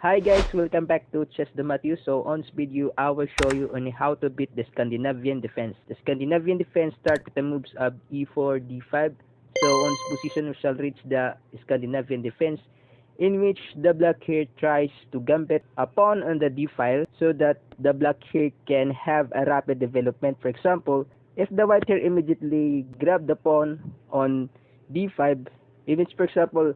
Hi guys, welcome back to Chess the Matthew. So on this video, I will show you on how to beat the Scandinavian defense. The Scandinavian defense starts with the moves of e4, d5. So on this position, we shall reach the Scandinavian defense, in which the black here tries to gambit a pawn on the d file so that the black here can have a rapid development. For example, if the white here immediately grab the pawn on d5, in which, for example,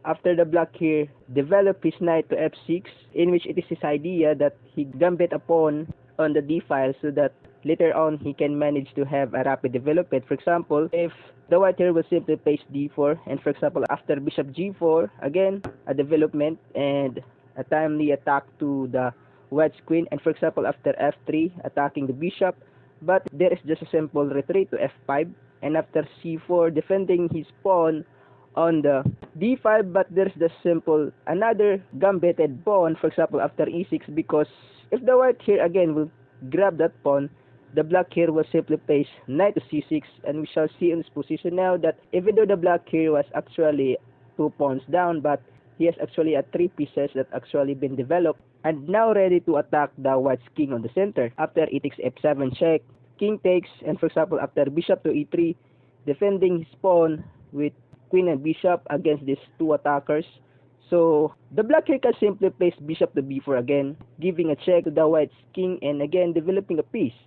after the black here develop his knight to f6, in which it is his idea that he gambit a pawn on the d file so that later on he can manage to have a rapid development. For example, if the white here will simply place d4, and for example after bishop g4, again a development and a timely attack to the white's queen, and for example after f3 attacking the bishop, but there is just a simple retreat to f5, and after c4 defending his pawn on the d5, but there's the simple another gambited pawn, for example after e6, because if the white here again will grab that pawn, the black here will simply place knight to c6, and we shall see in this position now that even though the black here was actually 2 pawns down, but he has actually a 3 pieces that actually been developed and now ready to attack the white's king on the center. After e takes f7 check, king takes, and for example after bishop to e3, defending his pawn with queen and bishop against these two attackers. So the black here can simply place bishop to b4 again, giving a check to the white's king and again developing a piece.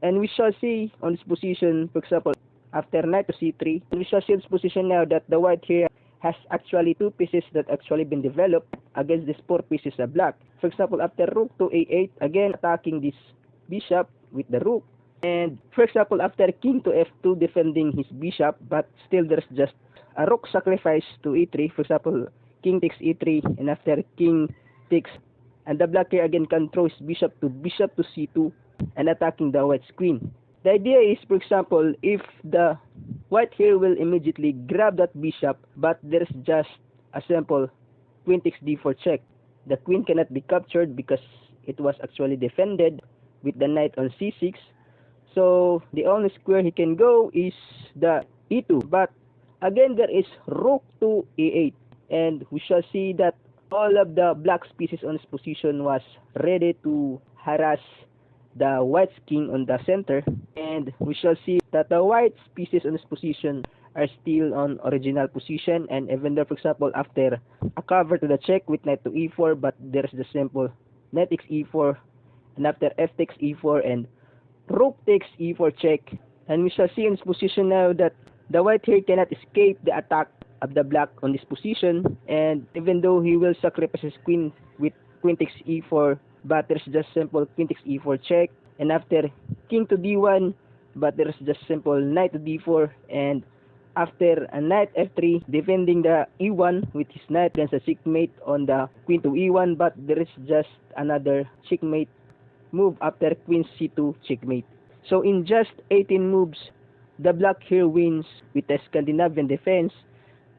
And we shall see on this position, for example, after knight to c3, we shall see in this position now that the white here has actually 2 pieces that actually been developed against these 4 pieces of black. For example, after rook to a8, again attacking this bishop with the rook. And for example, after king to f2, defending his bishop, but still there's just a rook sacrifice to e3. For example, king takes e3, and after king takes, and the black here again can throw his bishop to c2 and attacking the white's queen. The idea is, for example, if the white here will immediately grab that bishop, but there's just a simple queen takes d4 check, the queen cannot be captured because it was actually defended with the knight on c6. So the only square he can go is the e2, but again there is rook to e8, and we shall see that all of the black pieces on this position was ready to harass the white's king on the center, and we shall see that the white's pieces on this position are still on original position. And even though, for example, after a cover to the check with knight to e4, but there is the simple knight takes e4, and after f takes e4 and rook takes e4 check, and we shall see in this position now that the white here cannot escape the attack of the black on this position. And even though he will sacrifice his queen with queen takes e4, but there's just simple queen takes e4 check, and after king to d1, but there's just simple knight to d4, and after a knight f3, defending the e1 with his knight against a checkmate on the queen to e1, but there is just another checkmate move after queen c2 checkmate. So in just 18 moves, the black here wins with the Scandinavian defense.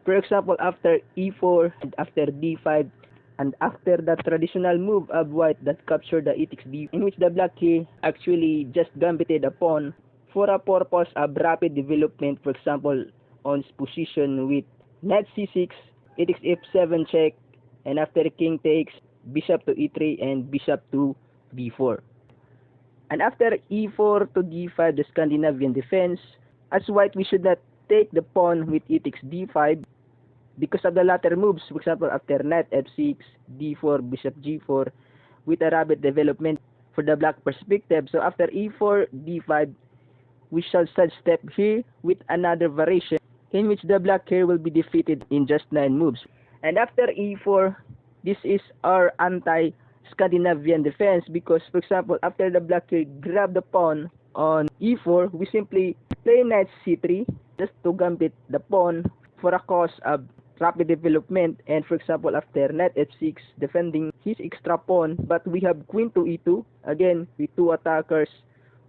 For example, after e4 and after d5, and after the traditional move of white that captured the e takes d, in which the black here actually just gambited a pawn for a purpose of rapid development. For example, on this position with knight c6, e takes f7 check, and after king takes, bishop to e3 and bishop to b4. And after e4 to d5, the Scandinavian defense, as white we should not take the pawn with e takes d5 because of the latter moves. For example, after knight f6, d4, bishop g4, with a rapid development for the black perspective. So after e4, d5, we shall sidestep here with another variation in which the black here will be defeated in just 9 moves. And after e4, this is our anti-Scandinavian defense because, for example, after the black here grab the pawn on e4, we simply play knight c3 just to gambit the pawn for a cause of rapid development. And for example, after knight f6, defending his extra pawn, but we have queen to e2, again with 2 attackers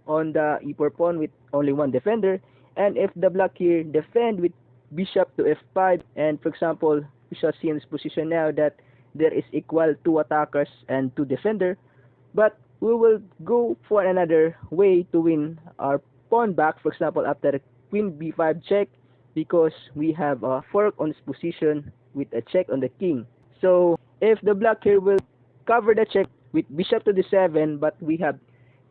on the e4 pawn with only 1 defender. And if the black here defend with bishop to f5, and for example, we shall see in this position now that there is equal 2 attackers and 2 defender, but we will go for another way to win our pawn back. For example, after queen b5 check, because we have a fork on this position with a check on the king. So if the black here will cover the check with bishop to d7, but we have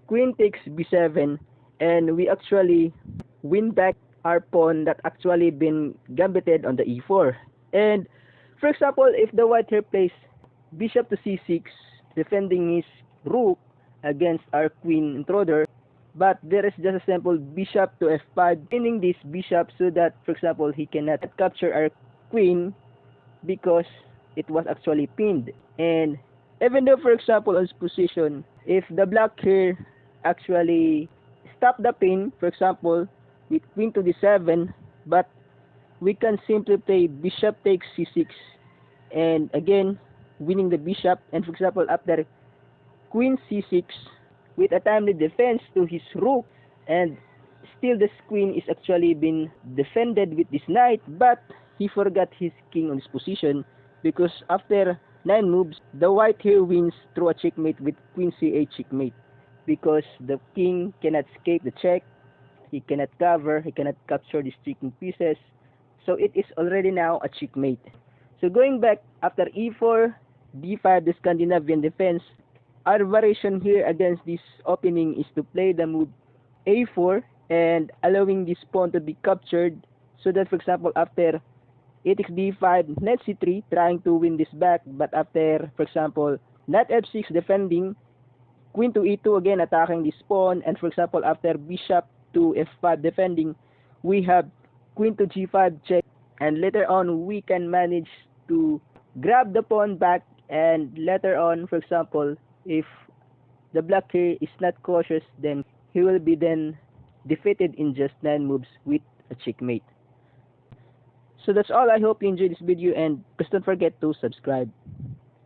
queen takes b7, and we actually win back our pawn that actually been gambited on the e4. And for example, if the white here plays bishop to c6, defending his rook against our queen intruder, but there is just a simple bishop to f5, pinning this bishop so that, for example, he cannot capture our queen because it was actually pinned. And even though, for example, on this position, if the black here actually stop the pin, for example, with queen to d7, but we can simply play bishop takes c6, and again, winning the bishop. And for example, after queen c6, with a timely defense to his rook, and still this queen is actually been defended with this knight, but he forgot his king on this position, because after 9 moves, the white here wins through a checkmate with queen c8 checkmate, because the king cannot escape the check, he cannot cover, he cannot capture the streaking pieces, so it is already now a checkmate. So going back, after e4, d5, the Scandinavian defense, our variation here against this opening is to play the move a4 and allowing this pawn to be captured, so that, for example, after a takes d5, knight c3, trying to win this back, but after, for example, knight f6 defending, queen to e2 again attacking this pawn, and for example, after bishop to f5 defending, we have queen to g5 check, and later on we can manage to grab the pawn back, and later on, for example, if the black here is not cautious, then he will be then defeated in just 9 moves with a checkmate. So that's all. I hope you enjoyed this video, and please don't forget to subscribe.